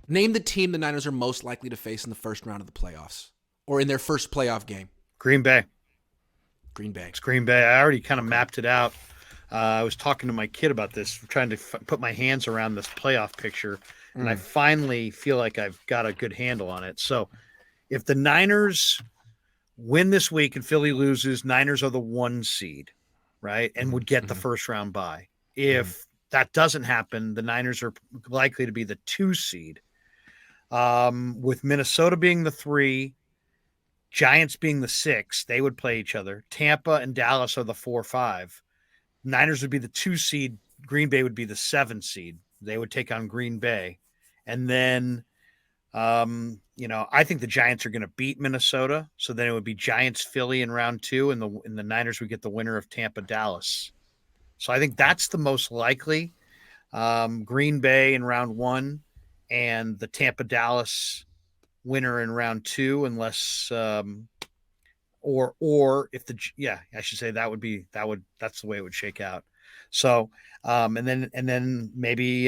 Name the team the Niners are most likely to face in the first round of the playoffs or in their first playoff game. Green Bay. Green Bay. It's Green Bay. I already kind of Okay. mapped it out. I was talking to my kid about this, trying to put my hands around this playoff picture, and I finally feel like I've got a good handle on it. So if the Niners win this week and Philly loses, Niners are the 1 seed, right? And would get the first round bye. If that doesn't happen, the Niners are likely to be the 2 seed. With Minnesota being the 3, Giants being the 6, they would play each other. Tampa and Dallas are the 4-5. Niners would be the 2 seed. Green Bay would be the 7 seed. They would take on Green Bay. And then, I think the Giants are going to beat Minnesota. So then it would be Giants Philly in round 2, and the Niners would get the winner of Tampa Dallas. So I think that's the most likely. Green Bay in round 1 and the Tampa Dallas winner in round 2, unless or if I should say that's the way it would shake out. So and then maybe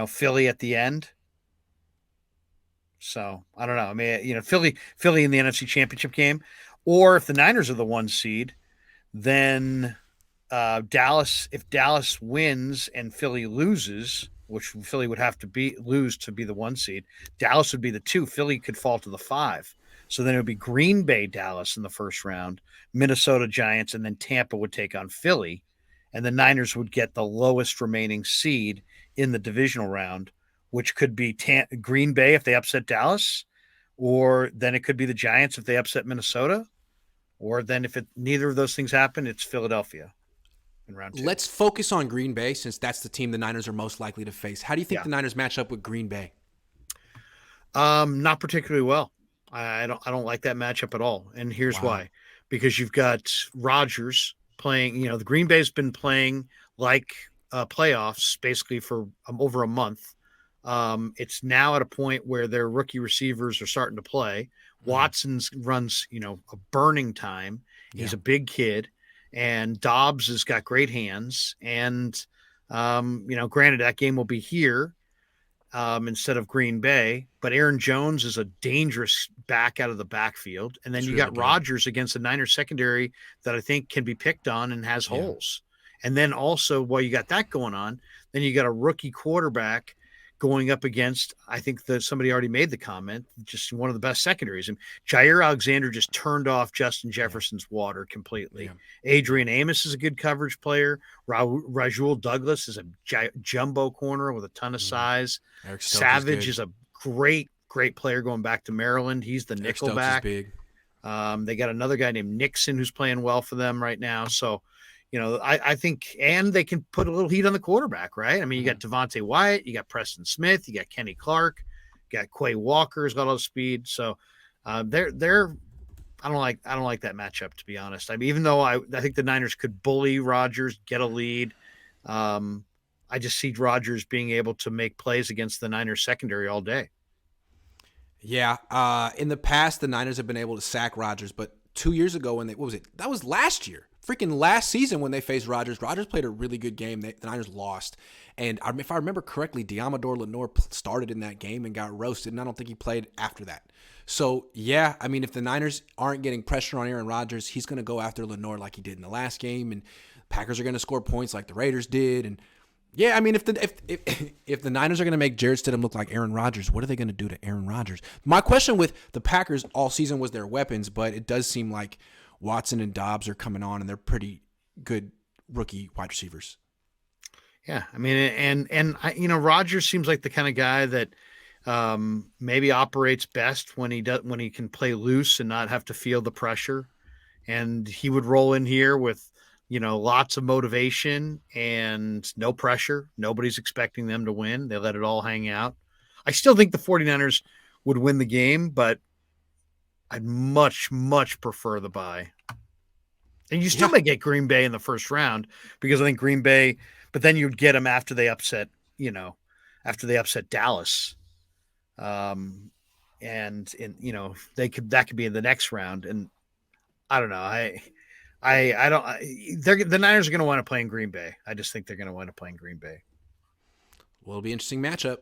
Philly at the end. So I don't know. I mean, Philly in the NFC Championship game, or if the Niners are the 1 seed, then Dallas. If Dallas wins and Philly loses, which Philly would have to lose to be the 1 seed, Dallas would be the 2. Philly could fall to the 5. So then it would be Green Bay, Dallas in the first round, Minnesota Giants, and then Tampa would take on Philly, and the Niners would get the lowest remaining seed in the divisional round, which could be Green Bay if they upset Dallas, or then it could be the Giants if they upset Minnesota, or then if neither of those things happen, it's Philadelphia in round 2. Let's focus on Green Bay since that's the team the Niners are most likely to face. How do you think Yeah. the Niners match up with Green Bay? Not particularly well. I don't like that matchup at all. And here's why. Because you've got Rodgers playing, the Green Bay's been playing like playoffs basically for over a month. It's now at a point where their rookie receivers are starting to play. Watson runs, a burning time. He's a big kid, and Dobbs has got great hands. And, granted, that game will be here instead of Green Bay, but Aaron Jones is a dangerous back out of the backfield. And then you got Rodgers against the Niners secondary that I think can be picked on and has holes. And then also, while you got that going on, then you got a rookie quarterback going up against, I think that somebody already made the comment, just one of the best secondaries. And Jair Alexander just turned off Justin Jefferson's water completely. Yeah. Adrian Amos is a good coverage player. Rajoul Douglas is a jumbo corner with a ton of size. Savage is a great player going back to Maryland. He's the nickelback. Big. They got another guy named Nixon who's playing well for them right now. So, I think, and they can put a little heat on the quarterback, right? I mean, you got Devontae Wyatt, you got Preston Smith, you got Kenny Clark, you got Quay Walker's got all the speed. So they're I don't like that matchup, to be honest. I mean, even though I think the Niners could bully Rodgers, get a lead, I just see Rodgers being able to make plays against the Niners secondary all day. Yeah. In the past, the Niners have been able to sack Rodgers, but 2 years ago that was last year. Freaking last season when they faced Rodgers played a really good game. The Niners lost. And if I remember correctly, Diamador Lenore started in that game and got roasted, and I don't think he played after that. So, yeah, I mean, if the Niners aren't getting pressure on Aaron Rodgers, he's going to go after Lenore like he did in the last game, and Packers are going to score points like the Raiders did. And, yeah, I mean, if the Niners are going to make Jarrett Stidham look like Aaron Rodgers, what are they going to do to Aaron Rodgers? My question with the Packers all season was their weapons, but it does seem like Watson and Dobbs are coming on, and they're pretty good rookie wide receivers. Yeah, I mean, and Rodgers seems like the kind of guy that maybe operates best when he can play loose and not have to feel the pressure. And he would roll in here with, lots of motivation and no pressure. Nobody's expecting them to win. They let it all hang out. I still think the 49ers would win the game, but I'd much, much prefer the bye. And you still may get Green Bay in the first round because I think Green Bay, but then you'd get them after they upset Dallas. That could be in the next round. And I don't know. The Niners are going to want to play in Green Bay. I just think they're going to want to play in Green Bay. Well, it'll be an interesting matchup.